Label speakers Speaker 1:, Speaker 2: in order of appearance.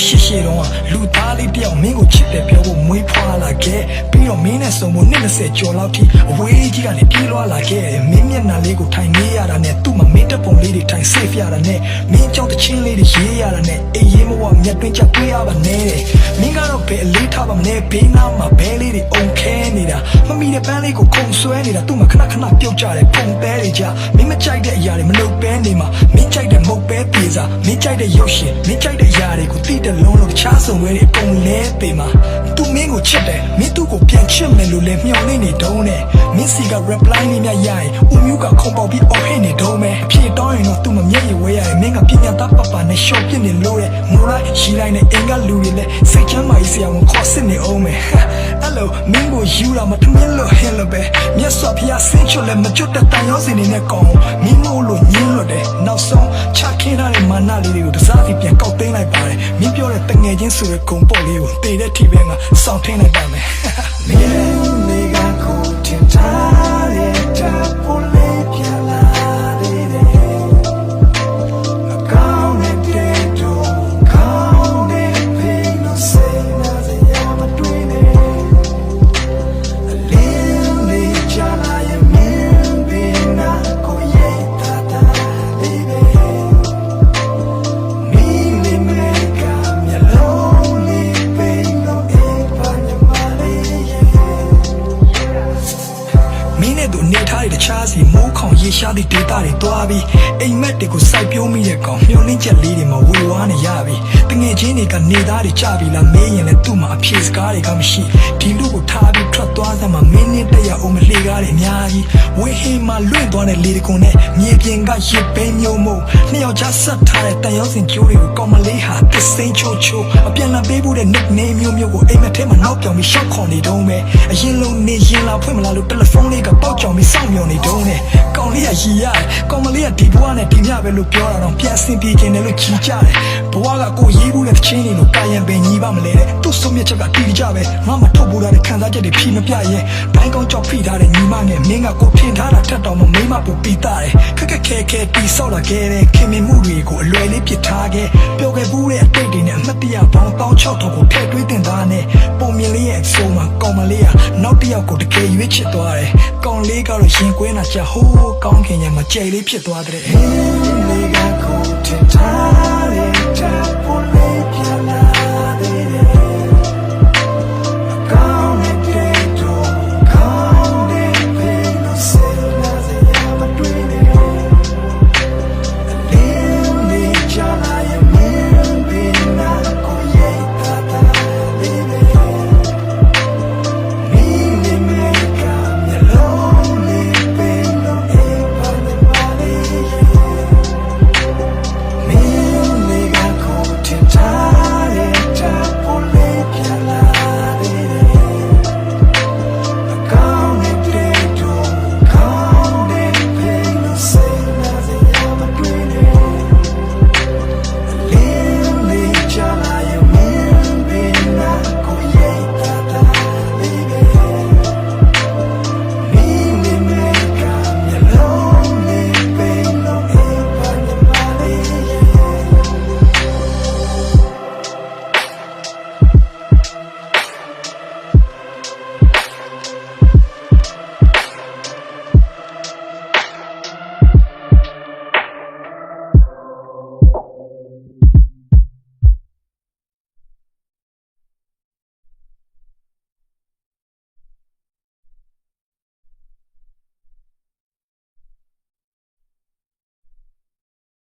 Speaker 1: ရှေတော့လူသားလေးတယောက်မင်းကိုချစ်တယ်ပြောဖို့မွေးဖွားလာခဲ့ပြီးတော့မင်းနဲ့ဆုံဖို့နှစ်20ကျော်လောက်ထိအဝေးကြီးကနေပြေးလွှားလာခဲ့တယ်မင်းမျက်နှာလေးကိုထိုင်နေရတာနဲ့သူ့မှာမင်းတပ်ပုံလေးတွေထိုင်ဆေးပြရတာနဲ့မင်းကြောင့်တချင်းလေးတွေရေးရတာနဲ့အေးရေးမဝမြတ်တွင်းချတွေးရပါနဲ့မင်းကတော့ဘယ်အလေးထားပါမလဲဘေးနားမှာဘဲလေးတွေအုံခဲနေတာမမီတဲ့ပန်းလေးကိုခုံဆွဲနေတာသူ့မှာခဏပြုတ်ကြတယ်ပုံပဲတွေကြမင်းမကြိုက်တဲ့အရာတွေမလုပ်ပဲနေမှာမင်းကြိုက်တဲ့မုတ်ပဲပြေစားမင်းကြိုက်တဲ့ရုပ်ရှင်မင်းကြိုက်တဲ့အရာတွေကိုတိတဲ့လုံးလုံးချားစုံဝဲတွေအကုန်လဲပေမှာသူမင်းကိုချစ်တယ်မင်းသူ့ကိုပြန်ချစ်မယ်လို့လဲမျှော်လင့်နေတုံးနဲ့မင်းစီက reply လေးများရရင်ဦးမျိုးကခုံပေါက်ပြီးအော်ဟစ်နေတုံးမယ်အဖြစ်တောင်းရင်တော့သူ့မမျက်ရည်ဝဲရတယ်မင်းကပြညာသားပပနဲ့ရှော့ပြစ်နေလို့တဲ့ငိုလိုက်ရှိလိုက်နဲ့အင်္ဂလူတွေလဲစိတ်ချမ်းမာရေးဆရာဝန်ခေါ်စစ်နေအောင်မယ်အဲ့လိုမင်းကိုယူလာမထမင်းလို့ဟင်းလို့ပဲမြတ်စွာဘုရားဆင်းချွတ်လဲမကျွတ်တဲ့တန်ရောစင်နေနဲ့ကောင်းမင်းမို့လို့ညင်းလွတ်တယ်နောက်ဆုံးချခင်းထားတဲ့မာနလေးတွေကိုတစားစီပြန်ကောက်သိမ်းလိုက်ပါတယ်မင်းပြောတဲ့တငယ်ချင်းဆိုတဲ့ဂုံပေါ့လေးကိုတည်တဲ့ထိပဲငါစောင့်ထင်းလိုက်ပါမယ်မင်းလေးကကိုထင်ထားတဲ့တပ်ပေါ်လေးပြန်လာသေးတယ်အကောင်းနဲ့တဲ့တော့ကောင်းတဲ့ဖေးလို့စိတ်နာစရာမတွေ့နဲ့အလင်းလေးချလာရဲ့မင်းပင်နာကိုရဲ့တာတာလေးပဲမင်းလေးမဲကမျက်လုံးလေးပင်လို့အိမ်ပါညမလေးရဲ့မင်းနဲ့သူနေထားတဲ့တခြားစီမိုးခေါင်ရေရှားသည့်ဒေတာတွေတွားပြီးအိမ်မက်တွေကိုစိုက်ပျိုးမိတဲ့ကောင်မျောလင်းချက်လေးတွေမှာဝေဝါးနေရပြီတငယ်ချင်းတွေကနေသားတွေကြပြီလားမေးရင်လည်းသူ့မှာအဖြေစကားတွေကမရှိဒီလူကိုထားပြီးထွက်သွားစမ်းမှာမင်းနဲ့တရအောင်မလှေကားတွေအများကြီးဝေဟင်းမှာလွင့်သွားတဲ့လေတကွန်နဲ့မြေပြင်ကရေပိန်းမျိုးမို့နှစ်ယောက်ကြားဆက်ထားတဲ့တန်ရုံးစင်ကျိုးတွေကိုကောင်မလေးဟာတစိမ့်ချိုးချိုးအပြန်လာပေးဖို့တဲ့ nickname မျိုးကိုအိမ်မက်ထဲမှာနောက်ပြောင်ပြီးရှောက်ခေါ်နေတုံးပဲအရင်လုံးနေရင်လာဖွင့်မလာလို့တယ်လီဖုန်းလေးကပေါက်ကြောင်ပြီးစောင့်မျှော်နေတုံးနဲ့ကောင်လေးကရည်ရတယ်ကောင်မလေးကဒီဘဝနဲ့ဒီညပဲလို့ပြောတာတော့ပြန်ဆင်ပြေခြင်းနဲ့လို့ကြီးကြတယ်ဘဝကကိုရေးဘူးတဲ့ချင်းလေးလို့ကာယံပင်ညီပါမလဲတဲ့သူ့ဆုံးမြတ်ချက်ကတီးကြပဲငါမထုတ်ဘူးတဲ့ခံစားချက်တွေဖြီးမပြရဲ့ဘိုင်းကောင်းကြောက်ဖိထားတဲ့ညီမနဲ့မင်းကကိုထင်ထားတာထက်တော်မမိမပူပီတာတယ်ခက်ခဲတီးဆောက်လာခဲ့တဲ့ခင်မင်မှုတွေကိုအလွယ်လေးပစ်ထားခဲ့ပျော်ခဲ့ဘူးတဲ့အတိတ်တွေနဲ့အမှတ်တရပေါင်း16000ကိုထည့်သွင်းတင်သားနဲ့ပုံမြင်လေးရဲ့အဆိုးမှာကောင်မလေးကနောက်တစ်ယောက်ကိုတကယ်ရွေးချစ်သွားတယ်ကောင်လေးကတော့ရင်ကွဲနာချဟိုးကောင်းခင်ရဲ့မကြိတ်လေးဖြစ်သွားတဲ့လေးကကိုထင်ထား